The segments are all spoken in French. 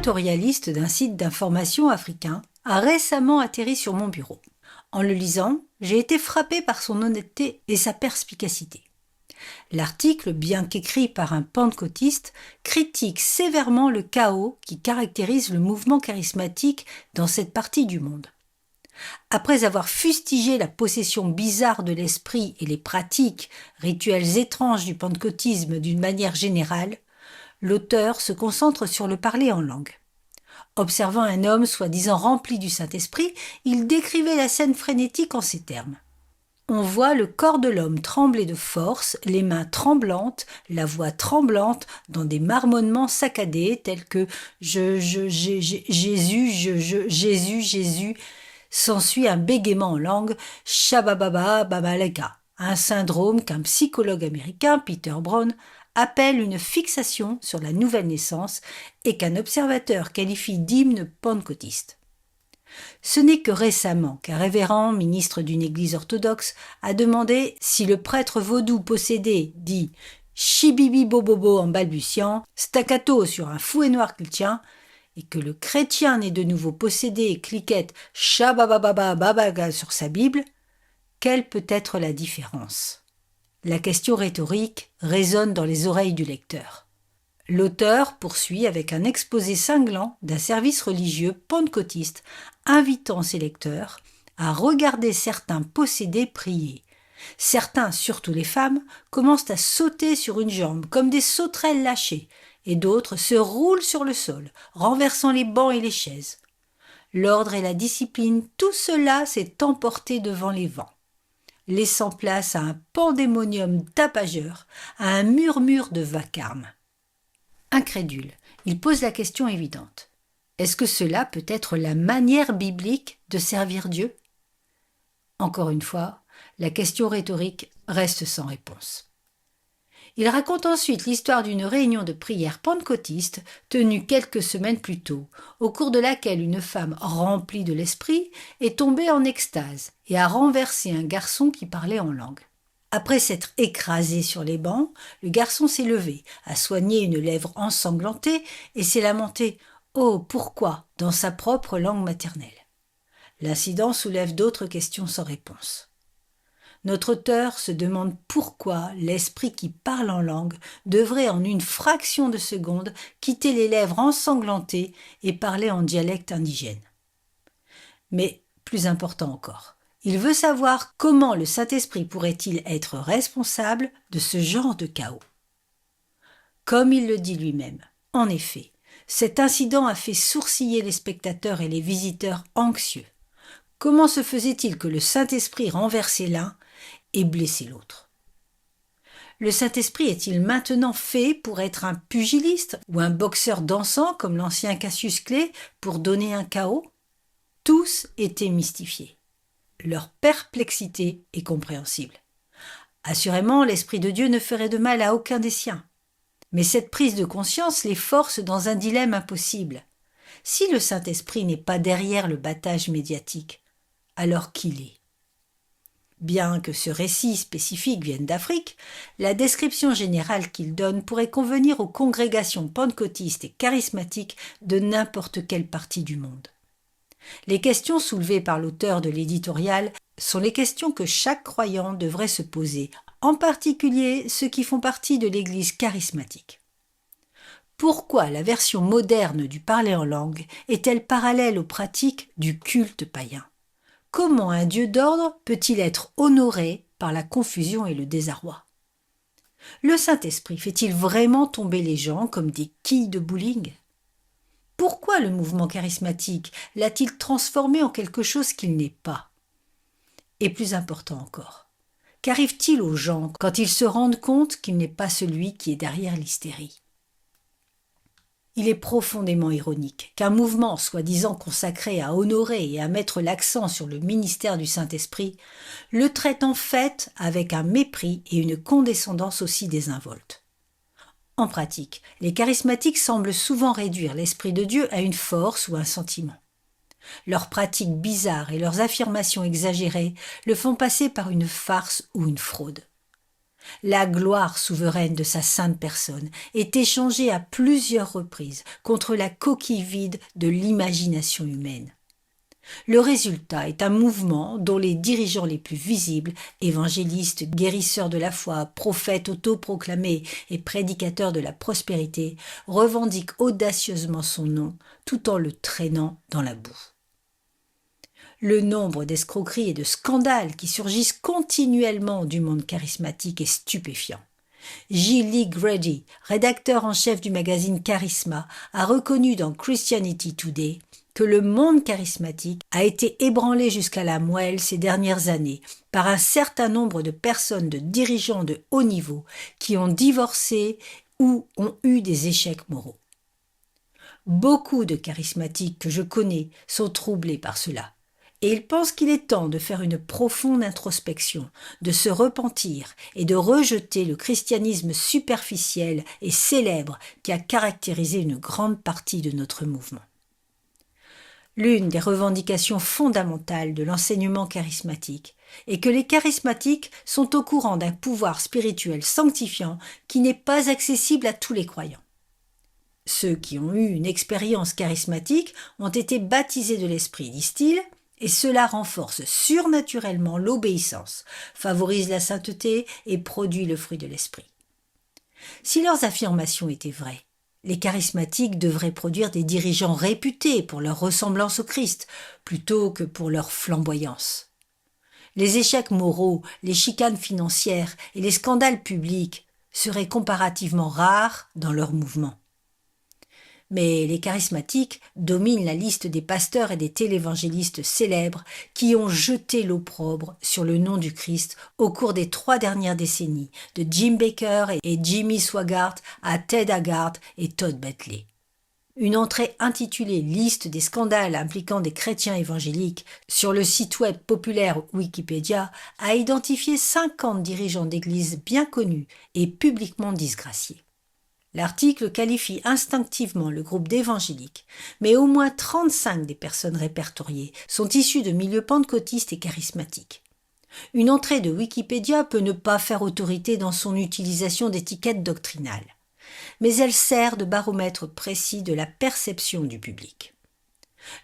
l'éditorialiste d'un site d'information africain a récemment atterri sur mon bureau. En le lisant, j'ai été frappé par son honnêteté et sa perspicacité. L'article, bien qu'écrit par un pentecôtiste, critique sévèrement le chaos qui caractérise le mouvement charismatique dans cette partie du monde. Après avoir fustigé la possession bizarre de l'esprit et les pratiques, rituels étranges du pentecôtisme d'une manière générale, l'auteur se concentre sur le parler en langue. Observant un homme soi-disant rempli du Saint-Esprit, il décrivait la scène frénétique en ces termes. On voit le corps de l'homme trembler de force, les mains tremblantes, la voix tremblante, dans des marmonnements saccadés tels que Jésus. S'ensuit un bégaiement en langue, Shabababa Babaleka, un syndrome qu'un psychologue américain, Peter Brown, appelle une fixation sur la nouvelle naissance et qu'un observateur qualifie d'hymne pentecôtiste. Ce n'est que récemment qu'un révérend, ministre d'une église orthodoxe, a demandé si le prêtre vaudou possédé dit « chibibi bobobo » en balbutiant, staccato sur un fouet noir qu'il tient, et que le chrétien né de nouveau possédé et cliquette « shabababa babaga » sur sa Bible, quelle peut être la différence ? La question rhétorique résonne dans les oreilles du lecteur. L'auteur poursuit avec un exposé cinglant d'un service religieux pentecôtiste invitant ses lecteurs à regarder certains possédés prier. Certains, surtout les femmes, commencent à sauter sur une jambe comme des sauterelles lâchées et d'autres se roulent sur le sol, renversant les bancs et les chaises. L'ordre et la discipline, tout cela s'est emporté devant les vents, laissant place à un pandémonium tapageur, à un murmure de vacarme. Incrédule, il pose la question évidente. Est-ce que cela peut être la manière biblique de servir Dieu ? Encore une fois, la question rhétorique reste sans réponse. Il raconte ensuite l'histoire d'une réunion de prière pentecôtiste tenue quelques semaines plus tôt, au cours de laquelle une femme remplie de l'esprit est tombée en extase et a renversé un garçon qui parlait en langue. Après s'être écrasé sur les bancs, le garçon s'est levé, a soigné une lèvre ensanglantée et s'est lamenté « Oh, pourquoi ?» dans sa propre langue maternelle. L'incident soulève d'autres questions sans réponse. Notre auteur se demande pourquoi l'esprit qui parle en langue devrait en une fraction de seconde quitter les lèvres ensanglantées et parler en dialecte indigène. Mais plus important encore, il veut savoir comment le Saint-Esprit pourrait-il être responsable de ce genre de chaos. Comme il le dit lui-même, en effet, cet incident a fait sourciller les spectateurs et les visiteurs anxieux. Comment se faisait-il que le Saint-Esprit renversait l'un et blessait l'autre ? Le Saint-Esprit est-il maintenant fait pour être un pugiliste ou un boxeur dansant comme l'ancien Cassius Clay pour donner un chaos ? Tous étaient mystifiés. Leur perplexité est compréhensible. Assurément, l'Esprit de Dieu ne ferait de mal à aucun des siens. Mais cette prise de conscience les force dans un dilemme impossible. Si le Saint-Esprit n'est pas derrière le battage médiatique, alors qui l'est ? Bien que ce récit spécifique vienne d'Afrique, la description générale qu'il donne pourrait convenir aux congrégations pentecôtistes et charismatiques de n'importe quelle partie du monde. Les questions soulevées par l'auteur de l'éditorial sont les questions que chaque croyant devrait se poser, en particulier ceux qui font partie de l'Église charismatique. Pourquoi la version moderne du parler en langue est-elle parallèle aux pratiques du culte païen ? Comment un Dieu d'ordre peut-il être honoré par la confusion et le désarroi ? Le Saint-Esprit fait-il vraiment tomber les gens comme des quilles de bowling ? Pourquoi le mouvement charismatique l'a-t-il transformé en quelque chose qu'il n'est pas ? Et plus important encore, qu'arrive-t-il aux gens quand ils se rendent compte qu'il n'est pas celui qui est derrière l'hystérie ? Il est profondément ironique qu'un mouvement soi-disant consacré à honorer et à mettre l'accent sur le ministère du Saint-Esprit le traite en fait avec un mépris et une condescendance aussi désinvolte. En pratique, les charismatiques semblent souvent réduire l'Esprit de Dieu à une force ou un sentiment. Leurs pratiques bizarres et leurs affirmations exagérées le font passer par une farce ou une fraude. La gloire souveraine de sa sainte personne est échangée à plusieurs reprises contre la coquille vide de l'imagination humaine. Le résultat est un mouvement dont les dirigeants les plus visibles, évangélistes, guérisseurs de la foi, prophètes autoproclamés et prédicateurs de la prospérité, revendiquent audacieusement son nom tout en le traînant dans la boue. Le nombre d'escroqueries et de scandales qui surgissent continuellement du monde charismatique est stupéfiant. J. Lee Grady, rédacteur en chef du magazine Charisma, a reconnu dans Christianity Today que le monde charismatique a été ébranlé jusqu'à la moelle ces dernières années par un certain nombre de personnes, de dirigeants de haut niveau qui ont divorcé ou ont eu des échecs moraux. Beaucoup de charismatiques que je connais sont troublés par cela. Et ils pensent qu'il est temps de faire une profonde introspection, de se repentir et de rejeter le christianisme superficiel et célèbre qui a caractérisé une grande partie de notre mouvement. L'une des revendications fondamentales de l'enseignement charismatique est que les charismatiques sont au courant d'un pouvoir spirituel sanctifiant qui n'est pas accessible à tous les croyants. Ceux qui ont eu une expérience charismatique ont été baptisés de l'esprit, disent-ils, et cela renforce surnaturellement l'obéissance, favorise la sainteté et produit le fruit de l'esprit. Si leurs affirmations étaient vraies, les charismatiques devraient produire des dirigeants réputés pour leur ressemblance au Christ, plutôt que pour leur flamboyance. Les échecs moraux, les chicanes financières et les scandales publics seraient comparativement rares dans leur mouvement. Mais les charismatiques dominent la liste des pasteurs et des télévangélistes célèbres qui ont jeté l'opprobre sur le nom du Christ au cours des 3 dernières décennies, de Jim Bakker et Jimmy Swaggart à Ted Haggard et Todd Bentley. Une entrée intitulée « Liste des scandales impliquant des chrétiens évangéliques » sur le site web populaire Wikipédia a identifié 50 dirigeants d'églises bien connus et publiquement disgraciés. L'article qualifie instinctivement le groupe d'évangéliques, mais au moins 35 des personnes répertoriées sont issues de milieux pentecôtistes et charismatiques. Une entrée de Wikipédia peut ne pas faire autorité dans son utilisation d'étiquettes doctrinales, mais elle sert de baromètre précis de la perception du public.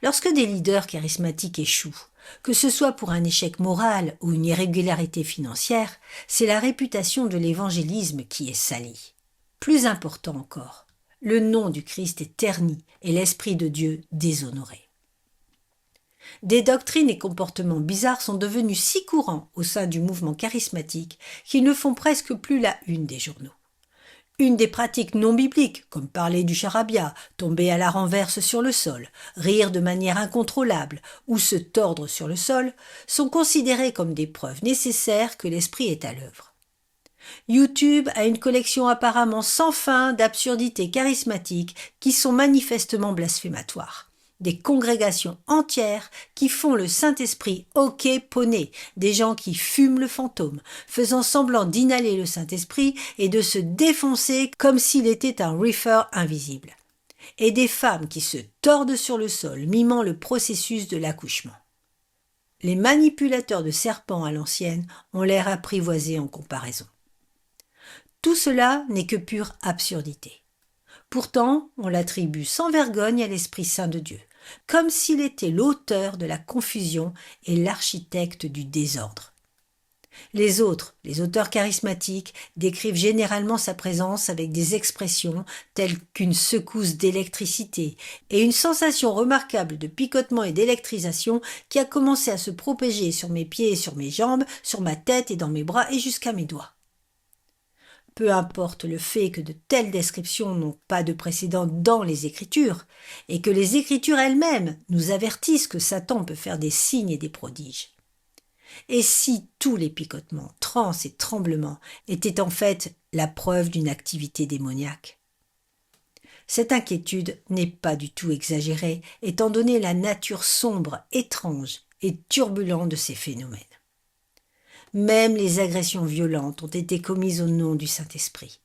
Lorsque des leaders charismatiques échouent, que ce soit pour un échec moral ou une irrégularité financière, c'est la réputation de l'évangélisme qui est salie. Plus important encore, le nom du Christ est terni et l'Esprit de Dieu déshonoré. Des doctrines et comportements bizarres sont devenus si courants au sein du mouvement charismatique qu'ils ne font presque plus la une des journaux. Une des pratiques non bibliques, comme parler du charabia, tomber à la renverse sur le sol, rire de manière incontrôlable ou se tordre sur le sol, sont considérées comme des preuves nécessaires que l'Esprit est à l'œuvre. YouTube a une collection apparemment sans fin d'absurdités charismatiques qui sont manifestement blasphématoires. Des congrégations entières qui font le Saint-Esprit OK poney, des gens qui fument le fantôme, faisant semblant d'inhaler le Saint-Esprit et de se défoncer comme s'il était un reefer invisible. Et des femmes qui se tordent sur le sol, mimant le processus de l'accouchement. Les manipulateurs de serpents à l'ancienne ont l'air apprivoisés en comparaison. Tout cela n'est que pure absurdité. Pourtant, on l'attribue sans vergogne à l'Esprit Saint de Dieu, comme s'il était l'auteur de la confusion et l'architecte du désordre. Les auteurs charismatiques, décrivent généralement sa présence avec des expressions telles qu'une secousse d'électricité et une sensation remarquable de picotement et d'électrisation qui a commencé à se propager sur mes pieds et sur mes jambes, sur ma tête et dans mes bras et jusqu'à mes doigts. Peu importe le fait que de telles descriptions n'ont pas de précédent dans les Écritures, et que les Écritures elles-mêmes nous avertissent que Satan peut faire des signes et des prodiges. Et si tous les picotements, transes et tremblements étaient en fait la preuve d'une activité démoniaque ? Cette inquiétude n'est pas du tout exagérée, étant donné la nature sombre, étrange et turbulente de ces phénomènes. Même les agressions violentes ont été commises au nom du Saint-Esprit.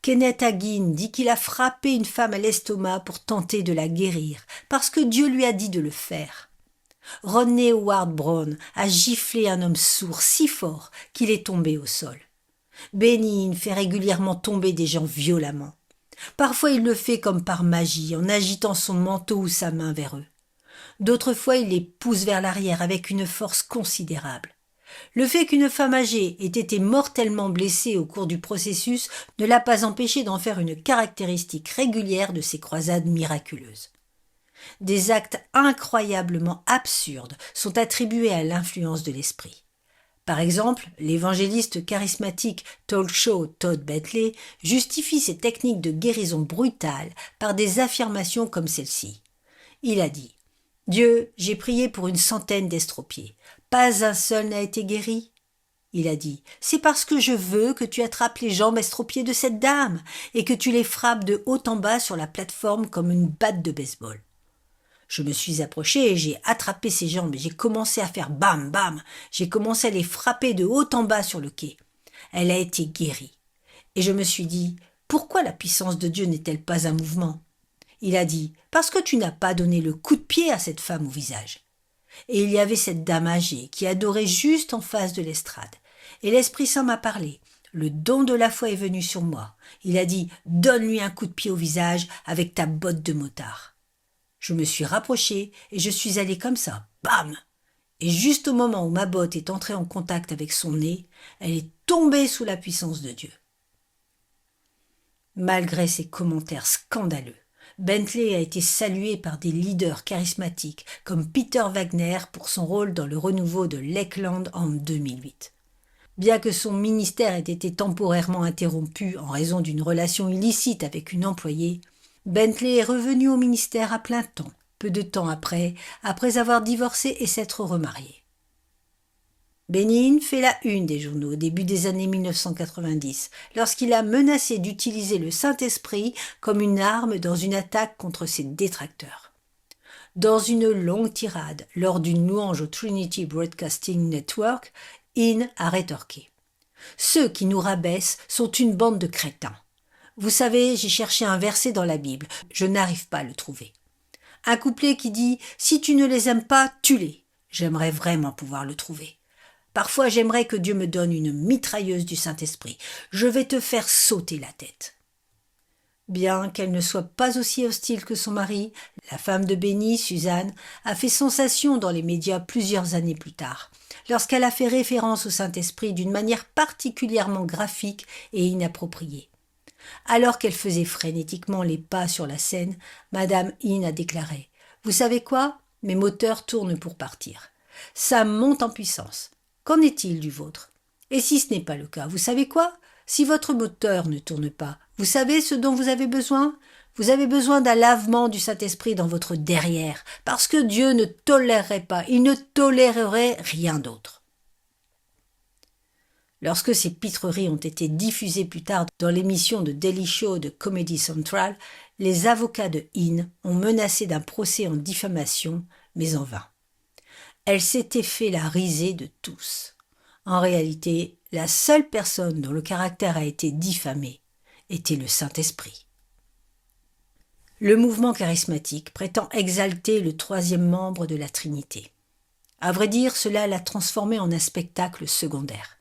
Kenneth Hagin dit qu'il a frappé une femme à l'estomac pour tenter de la guérir, parce que Dieu lui a dit de le faire. Rodney Howard-Browne a giflé un homme sourd si fort qu'il est tombé au sol. Bénigne fait régulièrement tomber des gens violemment. Parfois il le fait comme par magie, en agitant son manteau ou sa main vers eux. D'autres fois il les pousse vers l'arrière avec une force considérable. Le fait qu'une femme âgée ait été mortellement blessée au cours du processus ne l'a pas empêchée d'en faire une caractéristique régulière de ses croisades miraculeuses. Des actes incroyablement absurdes sont attribués à l'influence de l'esprit. Par exemple, l'évangéliste charismatique talk show Todd Bentley justifie ses techniques de guérison brutale par des affirmations comme celle-ci. Il a dit « Dieu, j'ai prié pour 100 d'estropiés. Pas un seul n'a été guéri. » Il a dit « C'est parce que je veux que tu attrapes les jambes estropiées de cette dame et que tu les frappes de haut en bas sur la plateforme comme une batte de baseball. » Je me suis approché et j'ai attrapé ses jambes et j'ai commencé à faire bam bam. J'ai commencé à les frapper de haut en bas sur le quai. Elle a été guérie. Et je me suis dit, pourquoi la puissance de Dieu n'est-elle pas un mouvement ? Il a dit, parce que tu n'as pas donné le coup de pied à cette femme au visage. Et il y avait cette dame âgée qui adorait juste en face de l'estrade. Et l'Esprit Saint m'a parlé. Le don de la foi est venu sur moi. Il a dit, donne-lui un coup de pied au visage avec ta botte de motard. Je me suis rapproché et je suis allé comme ça, bam ! Et juste au moment où ma botte est entrée en contact avec son nez, elle est tombée sous la puissance de Dieu. Malgré ces commentaires scandaleux, Bentley a été salué par des leaders charismatiques comme Peter Wagner pour son rôle dans le renouveau de Lakeland en 2008. Bien que son ministère ait été temporairement interrompu en raison d'une relation illicite avec une employée, Bentley est revenu au ministère à plein temps, peu de temps après avoir divorcé et s'être remarié. Bénigne fait la une des journaux au début des années 1990, lorsqu'il a menacé d'utiliser le Saint-Esprit comme une arme dans une attaque contre ses détracteurs. Dans une longue tirade, lors d'une louange au Trinity Broadcasting Network, In a rétorqué « Ceux qui nous rabaissent sont une bande de crétins. Vous savez, j'ai cherché un verset dans la Bible, je n'arrive pas à le trouver. Un couplet qui dit « Si tu ne les aimes pas, tue-les ». J'aimerais vraiment pouvoir le trouver. Parfois, j'aimerais que Dieu me donne une mitrailleuse du Saint-Esprit. Je vais te faire sauter la tête. Bien qu'elle ne soit pas aussi hostile que son mari, la femme de Benny, Suzanne, a fait sensation dans les médias plusieurs années plus tard, lorsqu'elle a fait référence au Saint-Esprit d'une manière particulièrement graphique et inappropriée. Alors qu'elle faisait frénétiquement les pas sur la scène, Madame In a déclaré « Vous savez quoi ? Mes moteurs tournent pour partir. Ça monte en puissance. Qu'en est-il du vôtre ? Et si ce n'est pas le cas, vous savez quoi ? Si votre moteur ne tourne pas, vous savez ce dont vous avez besoin ? Vous avez besoin d'un lavement du Saint-Esprit dans votre derrière, parce que Dieu ne tolérerait pas, il ne tolérerait rien d'autre. » Lorsque ces pitreries ont été diffusées plus tard dans l'émission de Daily Show de Comedy Central, les avocats de In ont menacé d'un procès en diffamation, mais en vain. Elle s'était fait la risée de tous. En réalité, la seule personne dont le caractère a été diffamé était le Saint-Esprit. Le mouvement charismatique prétend exalter le troisième membre de la Trinité. À vrai dire, cela l'a transformé en un spectacle secondaire.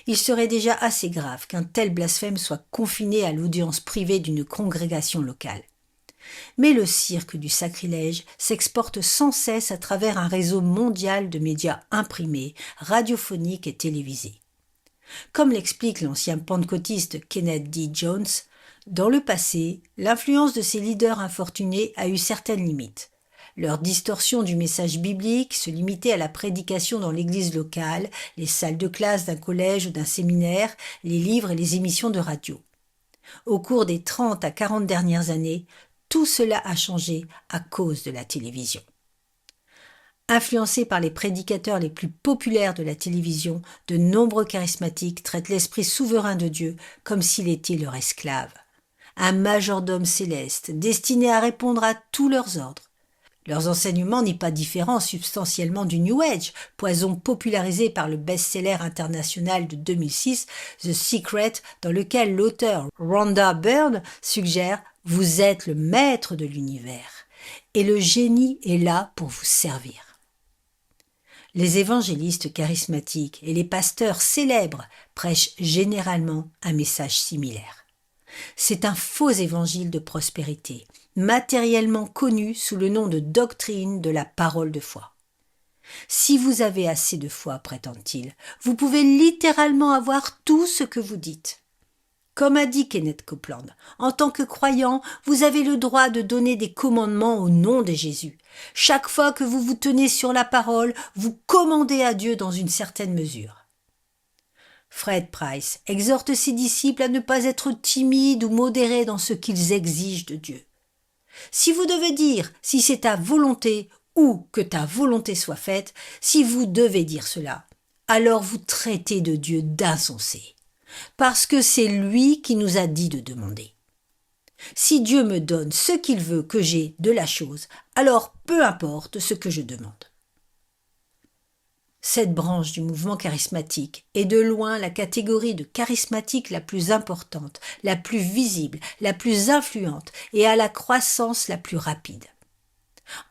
Il serait déjà assez grave qu'un tel blasphème soit confiné à l'audience privée d'une congrégation locale. Mais le cirque du sacrilège s'exporte sans cesse à travers un réseau mondial de médias imprimés, radiophoniques et télévisés. Comme l'explique l'ancien pentecôtiste Kenneth D. Jones, dans le passé, l'influence de ces leaders infortunés a eu certaines limites. Leur distorsion du message biblique se limitait à la prédication dans l'église locale, les salles de classe d'un collège ou d'un séminaire, les livres et les émissions de radio. Au cours des 30 à 40 dernières années, tout cela a changé à cause de la télévision. Influencés par les prédicateurs les plus populaires de la télévision, de nombreux charismatiques traitent l'esprit souverain de Dieu comme s'il était leur esclave. Un majordome céleste destiné à répondre à tous leurs ordres. Leurs enseignements n'est pas différent substantiellement du New Age, poison popularisé par le best-seller international de 2006, The Secret, dans lequel l'auteur Rhonda Byrne suggère « Vous êtes le maître de l'univers et le génie est là pour vous servir ». Les évangélistes charismatiques et les pasteurs célèbres prêchent généralement un message similaire. C'est un faux évangile de prospérité, matériellement connu sous le nom de doctrine de la parole de foi. Si vous avez assez de foi, prétend-il, vous pouvez littéralement avoir tout ce que vous dites. Comme a dit Kenneth Copeland, en tant que croyant, vous avez le droit de donner des commandements au nom de Jésus. Chaque fois que vous vous tenez sur la parole, vous commandez à Dieu dans une certaine mesure. Fred Price exhorte ses disciples à ne pas être timides ou modérés dans ce qu'ils exigent de Dieu. Si vous devez dire si c'est ta volonté ou que ta volonté soit faite, si vous devez dire cela, alors vous traitez de Dieu d'insensé, parce que c'est lui qui nous a dit de demander. Si Dieu me donne ce qu'il veut que j'ai de la chose, alors peu importe ce que je demande. Cette branche du mouvement charismatique est de loin la catégorie de charismatique la plus importante, la plus visible, la plus influente et à la croissance la plus rapide.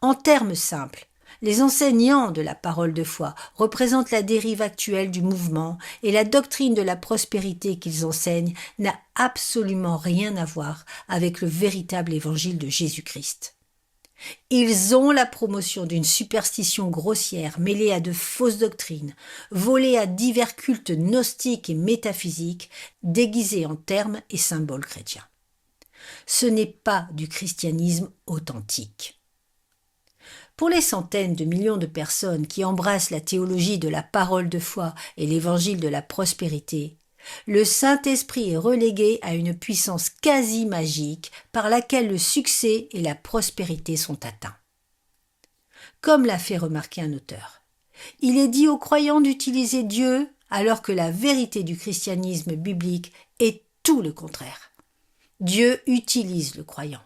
En termes simples, les enseignants de la parole de foi représentent la dérive actuelle du mouvement et la doctrine de la prospérité qu'ils enseignent n'a absolument rien à voir avec le véritable évangile de Jésus-Christ. Ils ont la promotion d'une superstition grossière mêlée à de fausses doctrines, volée à divers cultes gnostiques et métaphysiques, déguisés en termes et symboles chrétiens. Ce n'est pas du christianisme authentique. Pour les centaines de millions de personnes qui embrassent la théologie de la parole de foi et l'évangile de la prospérité, le Saint-Esprit est relégué à une puissance quasi magique par laquelle le succès et la prospérité sont atteints. Comme l'a fait remarquer un auteur, il est dit aux croyants d'utiliser Dieu alors que la vérité du christianisme biblique est tout le contraire. Dieu utilise le croyant.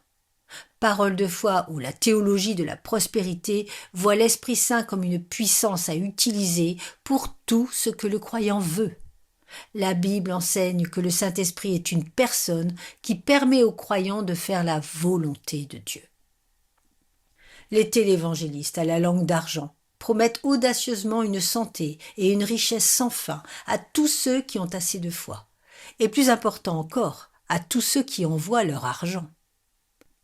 Parole de foi ou la théologie de la prospérité voit l'Esprit Saint comme une puissance à utiliser pour tout ce que le croyant veut. La Bible enseigne que le Saint-Esprit est une personne qui permet aux croyants de faire la volonté de Dieu. Les télévangélistes à la langue d'argent promettent audacieusement une santé et une richesse sans fin à tous ceux qui ont assez de foi, et plus important encore, à tous ceux qui envoient leur argent.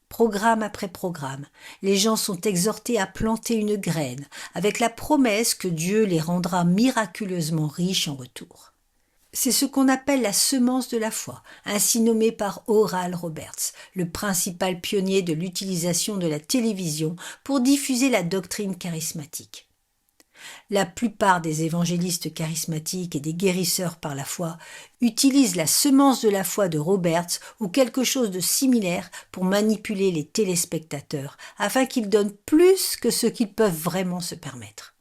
Programme après programme, les gens sont exhortés à planter une graine avec la promesse que Dieu les rendra miraculeusement riches en retour. C'est ce qu'on appelle la semence de la foi, ainsi nommée par Oral Roberts, le principal pionnier de l'utilisation de la télévision pour diffuser la doctrine charismatique. La plupart des évangélistes charismatiques et des guérisseurs par la foi utilisent la semence de la foi de Roberts ou quelque chose de similaire pour manipuler les téléspectateurs afin qu'ils donnent plus que ce qu'ils peuvent vraiment se permettre.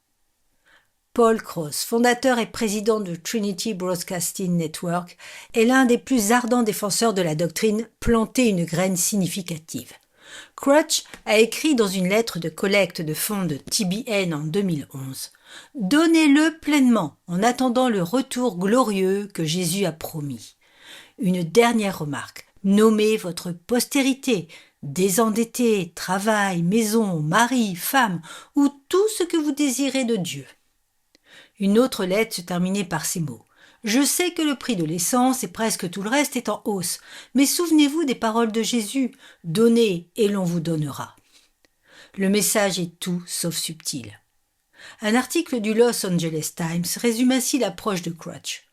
Paul Cross, fondateur et président de Trinity Broadcasting Network, est l'un des plus ardents défenseur de la doctrine « planter une graine significative ». Crutch a écrit dans une lettre de collecte de fonds de TBN en 2011 « Donnez-le pleinement en attendant le retour glorieux que Jésus a promis. » Une dernière remarque, nommez votre postérité, désendetté, travail, maison, mari, femme ou tout ce que vous désirez de Dieu. Une autre lettre se terminait par ces mots. « Je sais que le prix de l'essence et presque tout le reste est en hausse, mais souvenez-vous des paroles de Jésus. Donnez et l'on vous donnera. » Le message est tout sauf subtil. Un article du Los Angeles Times résume ainsi l'approche de Crutch.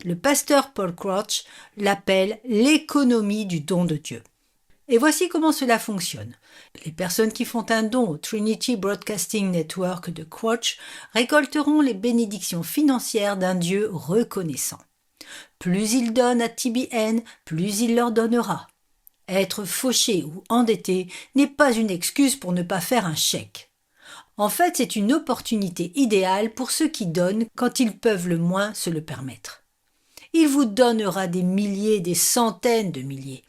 Le pasteur Paul Crutch l'appelle « l'économie du don de Dieu ». Et voici comment cela fonctionne. Les personnes qui font un don au Trinity Broadcasting Network de Crutch récolteront les bénédictions financières d'un Dieu reconnaissant. Plus il donne à TBN, plus il leur donnera. Être fauché ou endetté n'est pas une excuse pour ne pas faire un chèque. En fait, c'est une opportunité idéale pour ceux qui donnent quand ils peuvent le moins se le permettre. Il vous donnera des milliers, des centaines de milliers.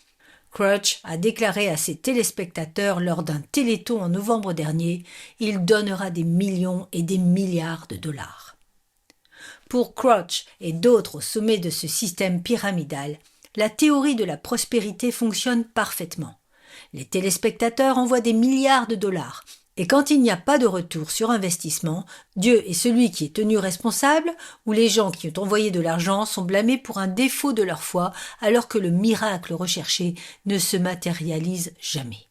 Crutch a déclaré à ses téléspectateurs lors d'un téléthon en novembre dernier, il donnera des millions et des milliards de dollars. Pour Crutch et d'autres au sommet de ce système pyramidal, la théorie de la prospérité fonctionne parfaitement. Les téléspectateurs envoient des milliards de dollars. Et quand il n'y a pas de retour sur investissement, Dieu est celui qui est tenu responsable, ou les gens qui ont envoyé de l'argent sont blâmés pour un défaut de leur foi, alors que le miracle recherché ne se matérialise jamais.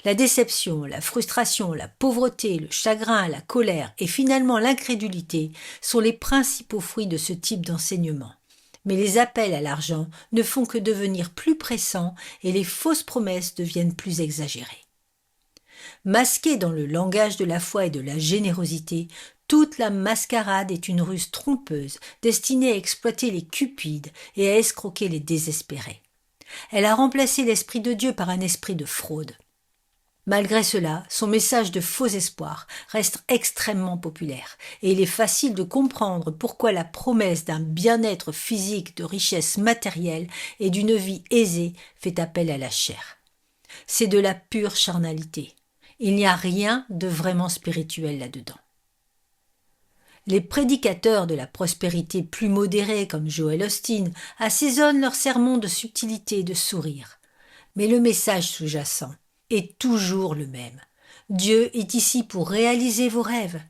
La déception, la frustration, la pauvreté, le chagrin, la colère et finalement l'incrédulité sont les principaux fruits de ce type d'enseignement. Mais les appels à l'argent ne font que devenir plus pressants et les fausses promesses deviennent plus exagérées. Masquée dans le langage de la foi et de la générosité, toute la mascarade est une ruse trompeuse destinée à exploiter les cupides et à escroquer les désespérés. Elle a remplacé l'esprit de Dieu par un esprit de fraude. Malgré cela, son message de faux espoir reste extrêmement populaire et il est facile de comprendre pourquoi la promesse d'un bien-être physique, de richesse matérielle et d'une vie aisée fait appel à la chair. C'est de la pure charnalité. Il n'y a rien de vraiment spirituel là-dedans. Les prédicateurs de la prospérité plus modérés comme Joel Osteen assaisonnent leurs sermons de subtilité et de sourire. Mais le message sous-jacent est toujours le même. Dieu est ici pour réaliser vos rêves.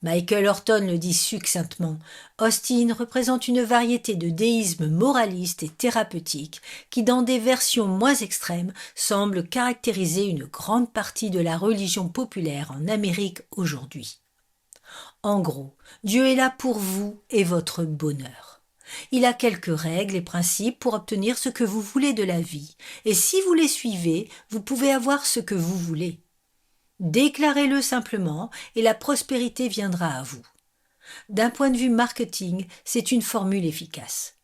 Michael Horton le dit succinctement. Osteen représente une variété de déisme moraliste et thérapeutique qui, dans des versions moins extrêmes, semble caractériser une grande partie de la religion populaire en Amérique aujourd'hui. En gros, Dieu est là pour vous et votre bonheur. Il a quelques règles et principes pour obtenir ce que vous voulez de la vie, et si vous les suivez, vous pouvez avoir ce que vous voulez. Déclarez-le simplement et la prospérité viendra à vous. D'un point de vue marketing, c'est une formule efficace.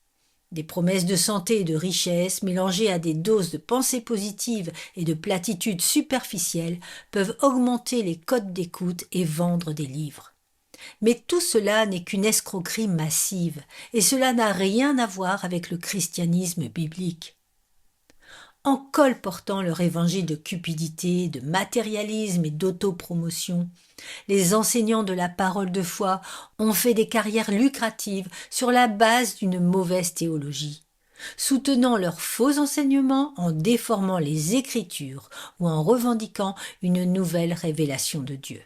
Des promesses de santé et de richesse mélangées à des doses de pensées positives et de platitudes superficielles peuvent augmenter les cotes d'écoute et vendre des livres. Mais tout cela n'est qu'une escroquerie massive, et cela n'a rien à voir avec le christianisme biblique. En colportant leur évangile de cupidité, de matérialisme et d'autopromotion, les enseignants de la parole de foi ont fait des carrières lucratives sur la base d'une mauvaise théologie, soutenant leurs faux enseignements en déformant les Écritures ou en revendiquant une nouvelle révélation de Dieu.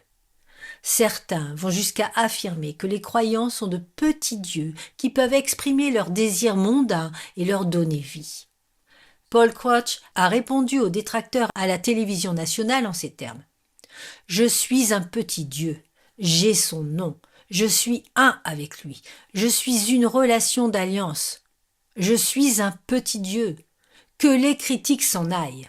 Certains vont jusqu'à affirmer que les croyants sont de petits dieux qui peuvent exprimer leurs désirs mondains et leur donner vie. Paul Crouch a répondu aux détracteurs à la télévision nationale en ces termes. « Je suis un petit dieu, j'ai son nom, je suis un avec lui, je suis une relation d'alliance. Je suis un petit dieu, que les critiques s'en aillent. »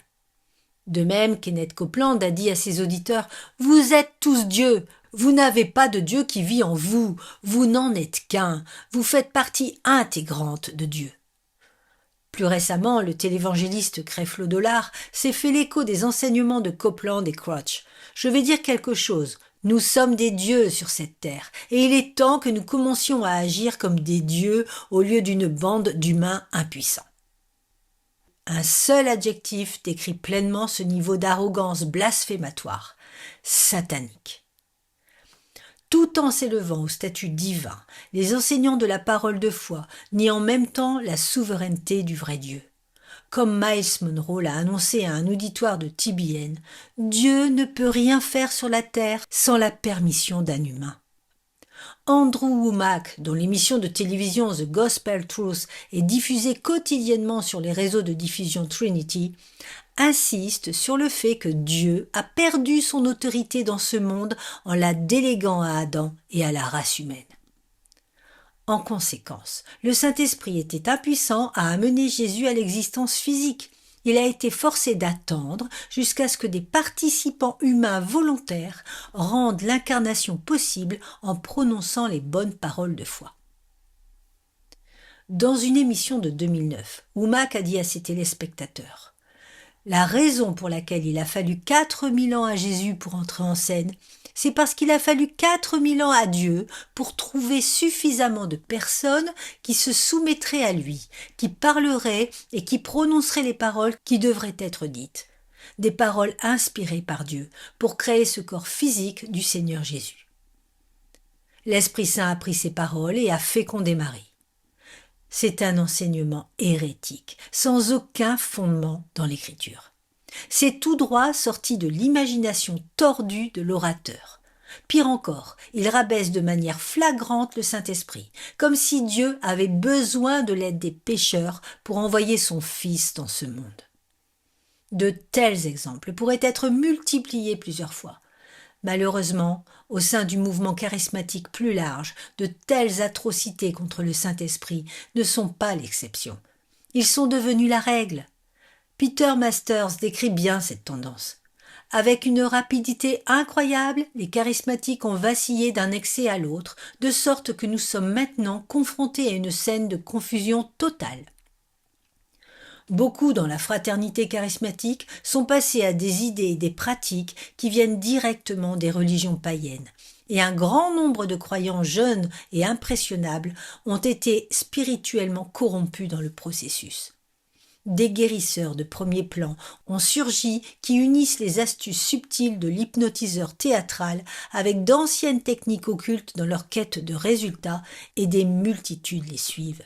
De même, Kenneth Copeland a dit à ses auditeurs « Vous êtes tous dieux, vous n'avez pas de Dieu qui vit en vous, vous n'en êtes qu'un, vous faites partie intégrante de Dieu. » Plus récemment, le télévangéliste Creflo Dollar s'est fait l'écho des enseignements de Copeland et Crouch. Je vais dire quelque chose. Nous sommes des dieux sur cette terre, et il est temps que nous commencions à agir comme des dieux au lieu d'une bande d'humains impuissants. Un seul adjectif décrit pleinement ce niveau d'arrogance blasphématoire, satanique. Tout en s'élevant au statut divin, les enseignants de la parole de foi nient en même temps la souveraineté du vrai Dieu. Comme Miles Monroe l'a annoncé à un auditoire de TBN, Dieu ne peut rien faire sur la terre sans la permission d'un humain. Andrew Wommack, dont l'émission de télévision The Gospel Truth est diffusée quotidiennement sur les réseaux de diffusion Trinity, insiste sur le fait que Dieu a perdu son autorité dans ce monde en la déléguant à Adam et à la race humaine. En conséquence, le Saint-Esprit était impuissant à amener Jésus à l'existence physique. Il a été forcé d'attendre jusqu'à ce que des participants humains volontaires rendent l'incarnation possible en prononçant les bonnes paroles de foi. Dans une émission de 2009, Wommack a dit à ses téléspectateurs « La raison pour laquelle il a fallu 4000 ans à Jésus pour entrer en scène, c'est parce qu'il a fallu 4000 ans à Dieu pour trouver suffisamment de personnes qui se soumettraient à lui, qui parleraient et qui prononceraient les paroles qui devraient être dites. Des paroles inspirées par Dieu pour créer ce corps physique du Seigneur Jésus. L'Esprit Saint a pris ces paroles et a fécondé Marie. C'est un enseignement hérétique, sans aucun fondement dans l'Écriture. C'est tout droit sorti de l'imagination tordue de l'orateur. Pire encore, il rabaisse de manière flagrante le Saint-Esprit, comme si Dieu avait besoin de l'aide des pécheurs pour envoyer son Fils dans ce monde. De tels exemples pourraient être multipliés plusieurs fois. Malheureusement, au sein du mouvement charismatique plus large, de telles atrocités contre le Saint-Esprit ne sont pas l'exception. Ils sont devenus la règle. Peter Masters décrit bien cette tendance. Avec une rapidité incroyable, les charismatiques ont vacillé d'un excès à l'autre, de sorte que nous sommes maintenant confrontés à une scène de confusion totale. Beaucoup dans la fraternité charismatique sont passés à des idées et des pratiques qui viennent directement des religions païennes, et un grand nombre de croyants jeunes et impressionnables ont été spirituellement corrompus dans le processus. Des guérisseurs de premier plan ont surgi qui unissent les astuces subtiles de l'hypnotiseur théâtral avec d'anciennes techniques occultes dans leur quête de résultats, et des multitudes les suivent.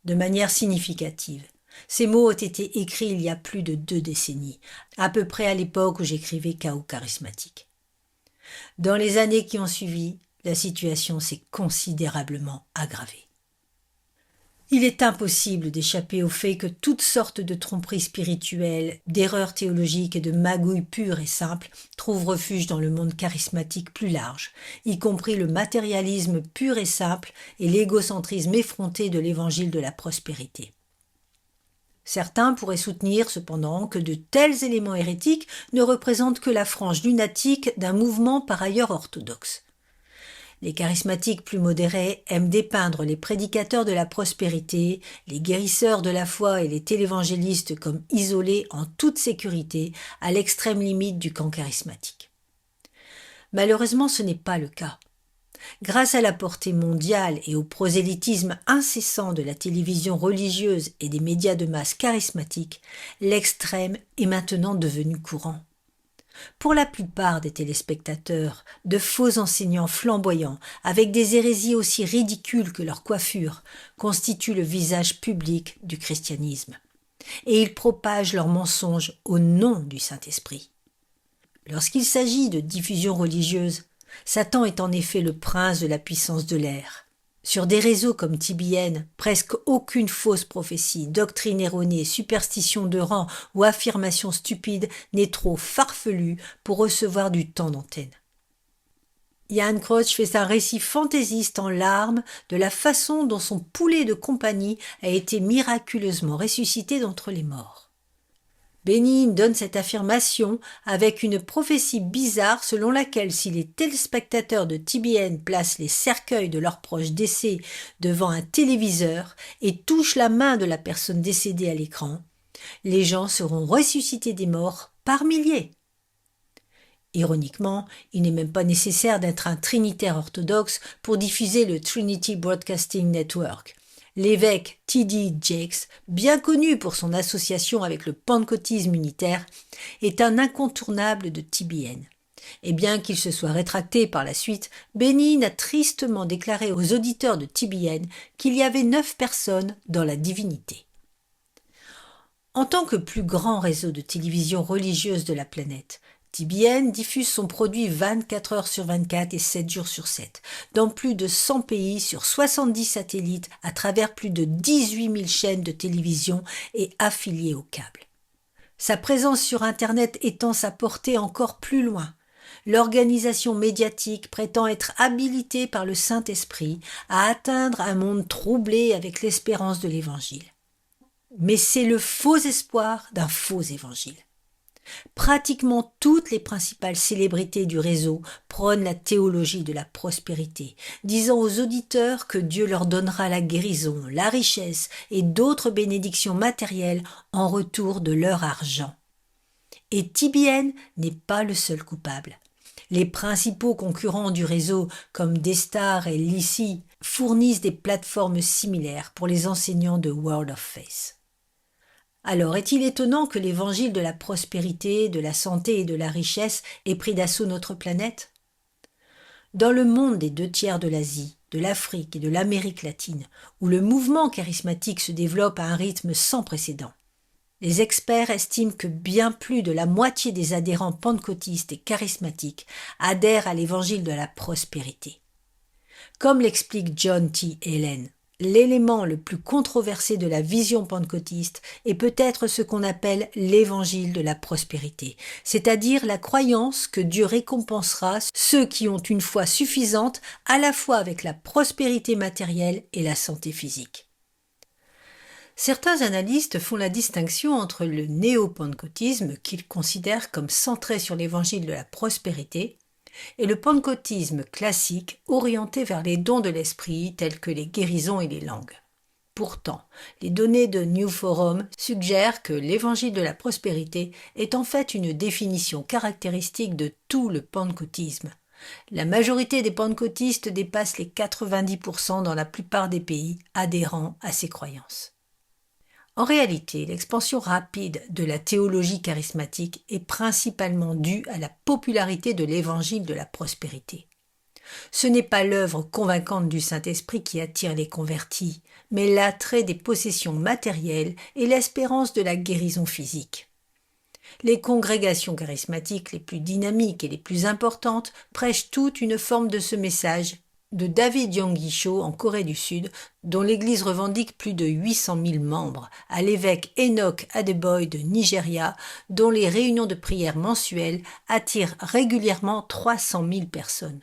De manière significative, ces mots ont été écrits il y a plus de 2 décennies, à peu près à l'époque où j'écrivais Chaos charismatique. Dans les années qui ont suivi, la situation s'est considérablement aggravée. Il est impossible d'échapper au fait que toutes sortes de tromperies spirituelles, d'erreurs théologiques et de magouilles pures et simples trouvent refuge dans le monde charismatique plus large, y compris le matérialisme pur et simple et l'égocentrisme effronté de l'évangile de la prospérité. Certains pourraient soutenir cependant que de tels éléments hérétiques ne représentent que la frange lunatique d'un mouvement par ailleurs orthodoxe. Les charismatiques plus modérés aiment dépeindre les prédicateurs de la prospérité, les guérisseurs de la foi et les télévangélistes comme isolés en toute sécurité à l'extrême limite du camp charismatique. Malheureusement, ce n'est pas le cas. Grâce à la portée mondiale et au prosélytisme incessant de la télévision religieuse et des médias de masse charismatiques, l'extrême est maintenant devenu courant. Pour la plupart des téléspectateurs, de faux enseignants flamboyants, avec des hérésies aussi ridicules que leur coiffure, constituent le visage public du christianisme. Et ils propagent leurs mensonges au nom du Saint-Esprit. Lorsqu'il s'agit de diffusion religieuse, Satan est en effet le prince de la puissance de l'air. Sur des réseaux comme TBN, presque aucune fausse prophétie, doctrine erronée, superstition de rang ou affirmation stupide n'est trop farfelue pour recevoir du temps d'antenne. Jan Crouch fait un récit fantaisiste en larmes de la façon dont son poulet de compagnie a été miraculeusement ressuscité d'entre les morts. Bénigne donne cette affirmation avec une prophétie bizarre selon laquelle si les téléspectateurs de TBN placent les cercueils de leurs proches décès devant un téléviseur et touchent la main de la personne décédée à l'écran, les gens seront ressuscités des morts par milliers. Ironiquement, il n'est même pas nécessaire d'être un trinitaire orthodoxe pour diffuser le Trinity Broadcasting Network. L'évêque T.D. Jakes, bien connu pour son association avec le pentecôtisme unitaire, est un incontournable de TBN. Et bien qu'il se soit rétracté par la suite, Bénigne a tristement déclaré aux auditeurs de TBN qu'il y avait 9 personnes dans la divinité. En tant que plus grand réseau de télévision religieuse de la planète, TBN diffuse son produit 24 heures sur 24 et 7 jours sur 7, dans plus de 100 pays sur 70 satellites à travers plus de 18 000 chaînes de télévision et affiliées au câble. Sa présence sur Internet étend sa portée encore plus loin. L'organisation médiatique prétend être habilitée par le Saint-Esprit à atteindre un monde troublé avec l'espérance de l'Évangile. Mais c'est le faux espoir d'un faux Évangile. Pratiquement toutes les principales célébrités du réseau prônent la théologie de la prospérité, disant aux auditeurs que Dieu leur donnera la guérison, la richesse et d'autres bénédictions matérielles en retour de leur argent. Et TBN n'est pas le seul coupable. Les principaux concurrents du réseau, comme Daystar et Lisi, fournissent des plateformes similaires pour les enseignants de World of Faith. Alors, est-il étonnant que l'évangile de la prospérité, de la santé et de la richesse ait pris d'assaut notre planète ? Dans le monde des 2/3 de l'Asie, de l'Afrique et de l'Amérique latine, où le mouvement charismatique se développe à un rythme sans précédent, Les experts estiment que bien plus de la moitié des adhérents pentecôtistes et charismatiques adhèrent à l'évangile de la prospérité. Comme l'explique John T. Helen, l'élément le plus controversé de la vision pentecôtiste est peut-être ce qu'on appelle l'évangile de la prospérité, c'est-à-dire la croyance que Dieu récompensera ceux qui ont une foi suffisante à la fois avec la prospérité matérielle et la santé physique. Certains analystes font la distinction entre le néo-pentecôtisme, qu'ils considèrent comme centré sur l'évangile de la prospérité, et le pentecôtisme classique orienté vers les dons de l'esprit tels que les guérisons et les langues. Pourtant, les données de New Forum suggèrent que l'évangile de la prospérité est en fait une définition caractéristique de tout le pentecôtisme. La majorité des pentecôtistes dépasse les 90% dans la plupart des pays adhérents à ces croyances. En réalité, l'expansion rapide de la théologie charismatique est principalement due à la popularité de l'évangile de la prospérité. Ce n'est pas l'œuvre convaincante du Saint-Esprit qui attire les convertis, mais l'attrait des possessions matérielles et l'espérance de la guérison physique. Les congrégations charismatiques les plus dynamiques et les plus importantes prêchent toutes une forme de ce message, de David Yonggi-cho en Corée du Sud, dont l'Église revendique plus de 800 000 membres, à l'évêque Enoch Adeboye de Nigeria, dont les réunions de prière mensuelles attirent régulièrement 300 000 personnes.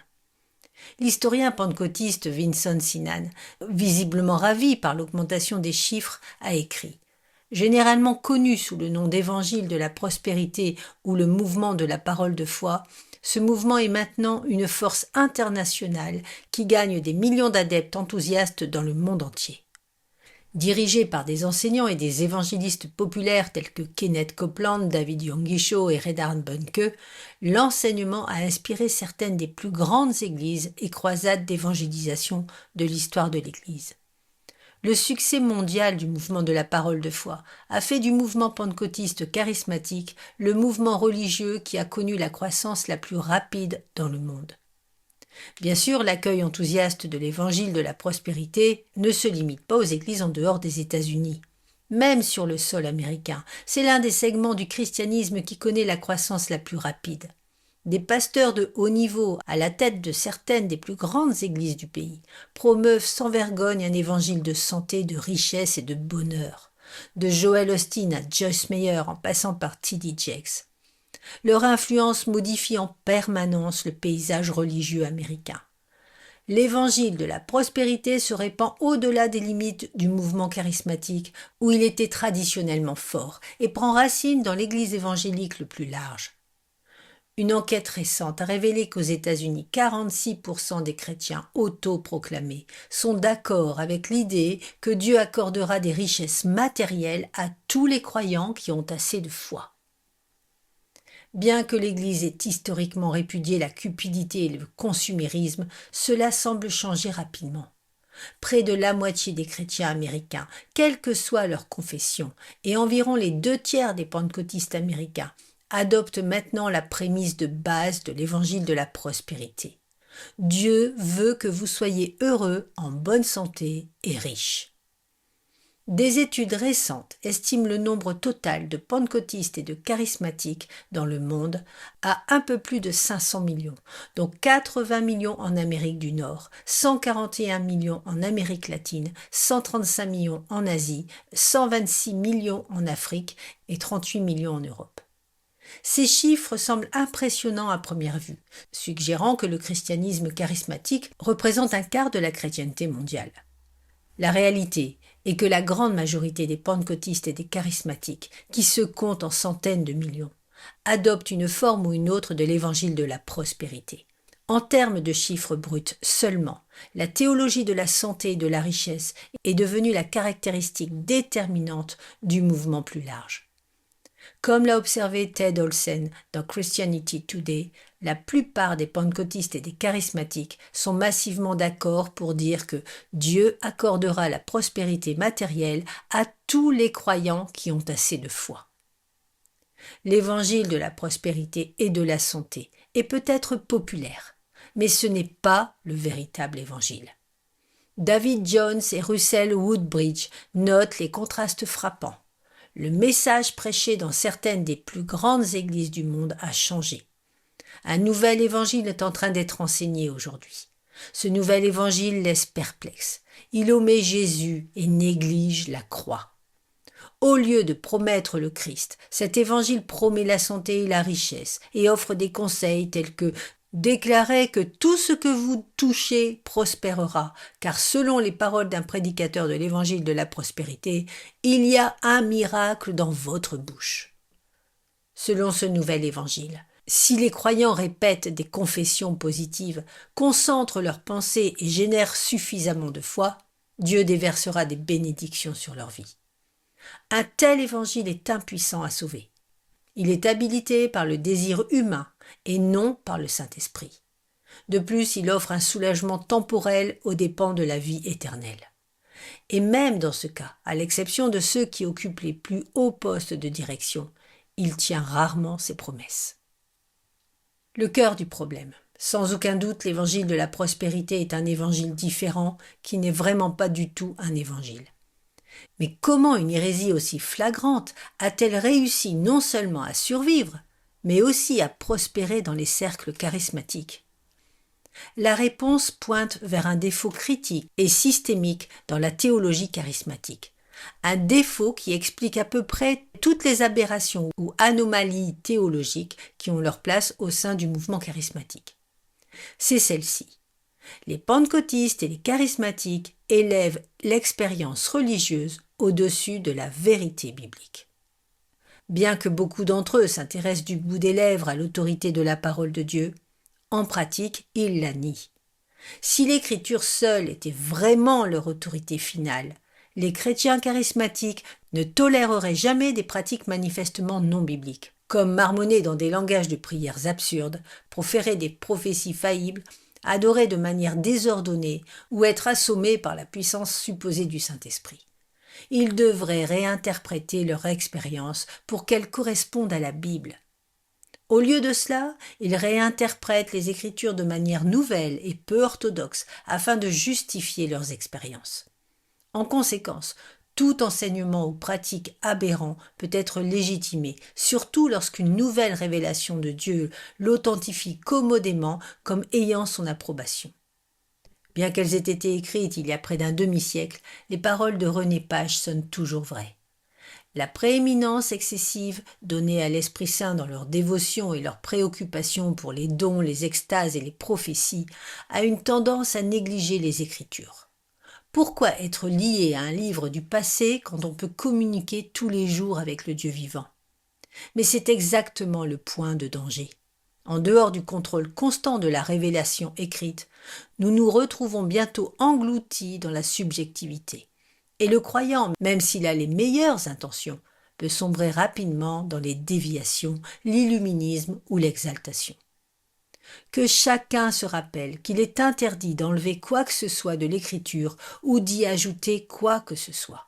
L'historien pentecôtiste Vincent Sinan, visiblement ravi par l'augmentation des chiffres, a écrit « Généralement connu sous le nom d'évangile de la prospérité ou le mouvement de la parole de foi, ce mouvement est maintenant une force internationale qui gagne des millions d'adeptes enthousiastes dans le monde entier. » Dirigé par des enseignants et des évangélistes populaires tels que Kenneth Copeland, David Yonggi-cho et Renard Bonnke, l'enseignement a inspiré certaines des plus grandes églises et croisades d'évangélisation de l'histoire de l'Église. Le succès mondial du mouvement de la parole de foi a fait du mouvement pentecôtiste charismatique le mouvement religieux qui a connu la croissance la plus rapide dans le monde. Bien sûr, l'accueil enthousiaste de l'évangile de la prospérité ne se limite pas aux églises en dehors des États-Unis. Même sur le sol américain, c'est l'un des segments du christianisme qui connaît la croissance la plus rapide. Des pasteurs de haut niveau, à la tête de certaines des plus grandes églises du pays, promeuvent sans vergogne un évangile de santé, de richesse et de bonheur. De Joel Osteen à Joyce Meyer en passant par T.D. Jakes. Leur influence modifie en permanence le paysage religieux américain. L'évangile de la prospérité se répand au-delà des limites du mouvement charismatique où il était traditionnellement fort et prend racine dans l'église évangélique le plus large. Une enquête récente a révélé qu'aux États-Unis, 46% des chrétiens autoproclamés sont d'accord avec l'idée que Dieu accordera des richesses matérielles à tous les croyants qui ont assez de foi. Bien que l'Église ait historiquement répudié la cupidité et le consumérisme, cela semble changer rapidement. Près de la moitié des chrétiens américains, quelle que soit leur confession, et environ les 2/3 des pentecôtistes américains, adoptent maintenant la prémisse de base de l'évangile de la prospérité. Dieu veut que vous soyez heureux, en bonne santé et riches. Des études récentes estiment le nombre total de pentecôtistes et de charismatiques dans le monde à un peu plus de 500 millions, dont 80 millions en Amérique du Nord, 141 millions en Amérique latine, 135 millions en Asie, 126 millions en Afrique et 38 millions en Europe. Ces chiffres semblent impressionnants à première vue, suggérant que le christianisme charismatique représente un quart de la chrétienté mondiale. La réalité est que la grande majorité des pentecôtistes et des charismatiques, qui se comptent en centaines de millions, adoptent une forme ou une autre de l'évangile de la prospérité. En termes de chiffres bruts seulement, la théologie de la santé et de la richesse est devenue la caractéristique déterminante du mouvement plus large. Comme l'a observé Ted Olsen dans Christianity Today, la plupart des pentecôtistes et des charismatiques sont massivement d'accord pour dire que Dieu accordera la prospérité matérielle à tous les croyants qui ont assez de foi. L'évangile de la prospérité et de la santé est peut-être populaire, mais ce n'est pas le véritable évangile. David Jones et Russell Woodbridge notent les contrastes frappants. Le message prêché dans certaines des plus grandes églises du monde a changé. Un nouvel évangile est en train d'être enseigné aujourd'hui. Ce nouvel évangile laisse perplexe. Il omet Jésus et néglige la croix. Au lieu de promettre le Christ, cet évangile promet la santé et la richesse et offre des conseils tels que déclarez que tout ce que vous touchez prospérera, car selon les paroles d'un prédicateur de l'évangile de la prospérité, il y a un miracle dans votre bouche. Selon ce nouvel évangile, si les croyants répètent des confessions positives, concentrent leurs pensées et génèrent suffisamment de foi, Dieu déversera des bénédictions sur leur vie. Un tel évangile est impuissant à sauver. Il est habilité par le désir humain et non par le Saint-Esprit. De plus, il offre un soulagement temporel aux dépens de la vie éternelle. Et même dans ce cas, à l'exception de ceux qui occupent les plus hauts postes de direction, il tient rarement ses promesses. Le cœur du problème. Sans aucun doute, l'évangile de la prospérité est un évangile différent qui n'est vraiment pas du tout un évangile. Mais comment une hérésie aussi flagrante a-t-elle réussi non seulement à survivre, mais aussi à prospérer dans les cercles charismatiques? La réponse pointe vers un défaut critique et systémique dans la théologie charismatique. Un défaut qui explique à peu près toutes les aberrations ou anomalies théologiques qui ont leur place au sein du mouvement charismatique. C'est celle-ci. Les pentecôtistes et les charismatiques élèvent l'expérience religieuse au-dessus de la vérité biblique. Bien que beaucoup d'entre eux s'intéressent du bout des lèvres à l'autorité de la parole de Dieu, en pratique, ils la nient. Si l'Écriture seule était vraiment leur autorité finale, les chrétiens charismatiques ne toléreraient jamais des pratiques manifestement non bibliques, comme marmonner dans des langages de prières absurdes, proférer des prophéties faillibles, adorer de manière désordonnée ou être assommés par la puissance supposée du Saint-Esprit. Ils devraient réinterpréter leur expérience pour qu'elle corresponde à la Bible. Au lieu de cela, ils réinterprètent les Écritures de manière nouvelle et peu orthodoxe afin de justifier leurs expériences. En conséquence, tout enseignement ou pratique aberrant peut être légitimé, surtout lorsqu'une nouvelle révélation de Dieu l'authentifie commodément comme ayant son approbation. Bien qu'elles aient été écrites il y a près d'un demi-siècle, les paroles de René Page sonnent toujours vraies. La prééminence excessive donnée à l'Esprit Saint dans leur dévotion et leur préoccupation pour les dons, les extases et les prophéties a une tendance à négliger les Écritures. Pourquoi être lié à un livre du passé quand on peut communiquer tous les jours avec le Dieu vivant? Mais c'est exactement le point de danger. En dehors du contrôle constant de la révélation écrite, nous nous retrouvons bientôt engloutis dans la subjectivité. Et le croyant, même s'il a les meilleures intentions, peut sombrer rapidement dans les déviations, l'illuminisme ou l'exaltation. Que chacun se rappelle qu'il est interdit d'enlever quoi que ce soit de l'Écriture ou d'y ajouter quoi que ce soit.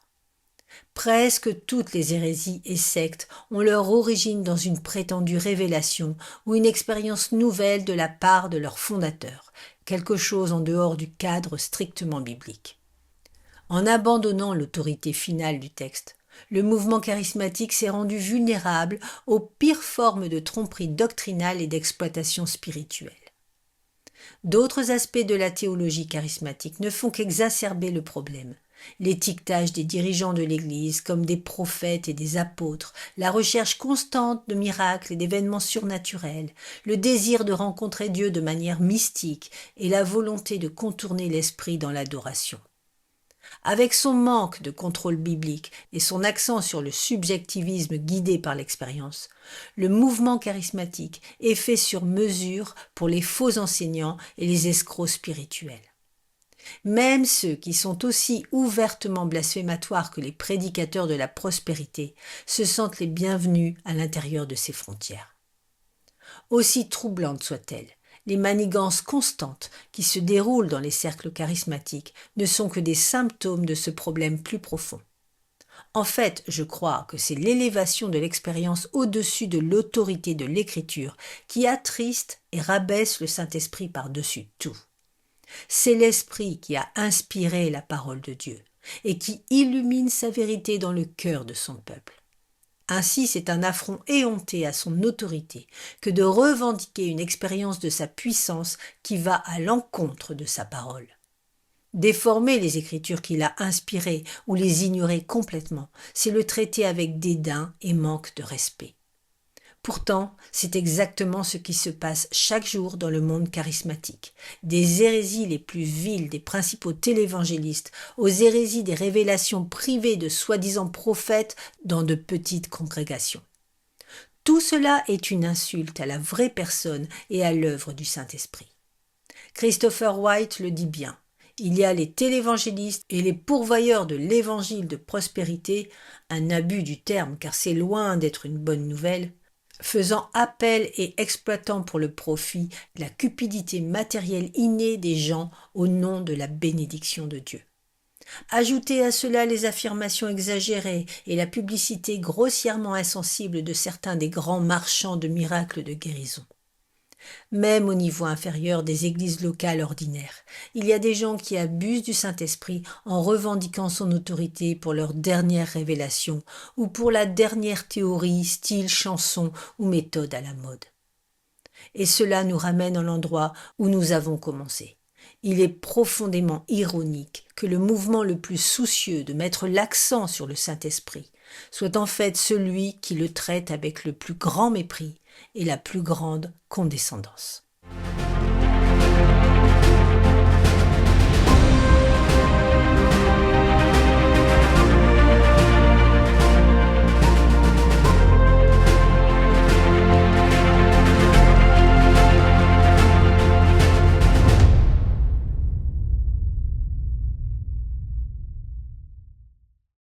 Presque toutes les hérésies et sectes ont leur origine dans une prétendue révélation ou une expérience nouvelle de la part de leur fondateur, quelque chose en dehors du cadre strictement biblique. En abandonnant l'autorité finale du texte, le mouvement charismatique s'est rendu vulnérable aux pires formes de tromperie doctrinale et d'exploitation spirituelle. D'autres aspects de la théologie charismatique ne font qu'exacerber le problème. L'étiquetage des dirigeants de l'Église comme des prophètes et des apôtres, la recherche constante de miracles et d'événements surnaturels, le désir de rencontrer Dieu de manière mystique et la volonté de contourner l'esprit dans l'adoration. Avec son manque de contrôle biblique et son accent sur le subjectivisme guidé par l'expérience, le mouvement charismatique est fait sur mesure pour les faux enseignants et les escrocs spirituels. Même ceux qui sont aussi ouvertement blasphématoires que les prédicateurs de la prospérité se sentent les bienvenus à l'intérieur de ces frontières. Aussi troublantes soient-elles, les manigances constantes qui se déroulent dans les cercles charismatiques ne sont que des symptômes de ce problème plus profond. En fait, je crois que c'est l'élévation de l'expérience au-dessus de l'autorité de l'Écriture qui attriste et rabaisse le Saint-Esprit par-dessus tout. C'est l'Esprit qui a inspiré la parole de Dieu et qui illumine sa vérité dans le cœur de son peuple. Ainsi, c'est un affront éhonté à son autorité que de revendiquer une expérience de sa puissance qui va à l'encontre de sa parole. Déformer les écritures qu'il a inspirées ou les ignorer complètement, c'est le traiter avec dédain et manque de respect. Pourtant, c'est exactement ce qui se passe chaque jour dans le monde charismatique. Des hérésies les plus viles des principaux télévangélistes aux hérésies des révélations privées de soi-disant prophètes dans de petites congrégations. Tout cela est une insulte à la vraie personne et à l'œuvre du Saint-Esprit. Christopher White le dit bien. Il y a les télévangélistes et les pourvoyeurs de l'évangile de prospérité, un abus du terme car c'est loin d'être une bonne nouvelle, faisant appel et exploitant pour le profit la cupidité matérielle innée des gens au nom de la bénédiction de Dieu. Ajoutez à cela les affirmations exagérées et la publicité grossièrement insensible de certains des grands marchands de miracles de guérison. Même au niveau inférieur des églises locales ordinaires, il y a des gens qui abusent du Saint-Esprit en revendiquant son autorité pour leur dernière révélation ou pour la dernière théorie, style, chanson ou méthode à la mode. Et cela nous ramène à l'endroit où nous avons commencé. Il est profondément ironique que le mouvement le plus soucieux de mettre l'accent sur le Saint-Esprit soit en fait celui qui le traite avec le plus grand mépris et la plus grande condescendance.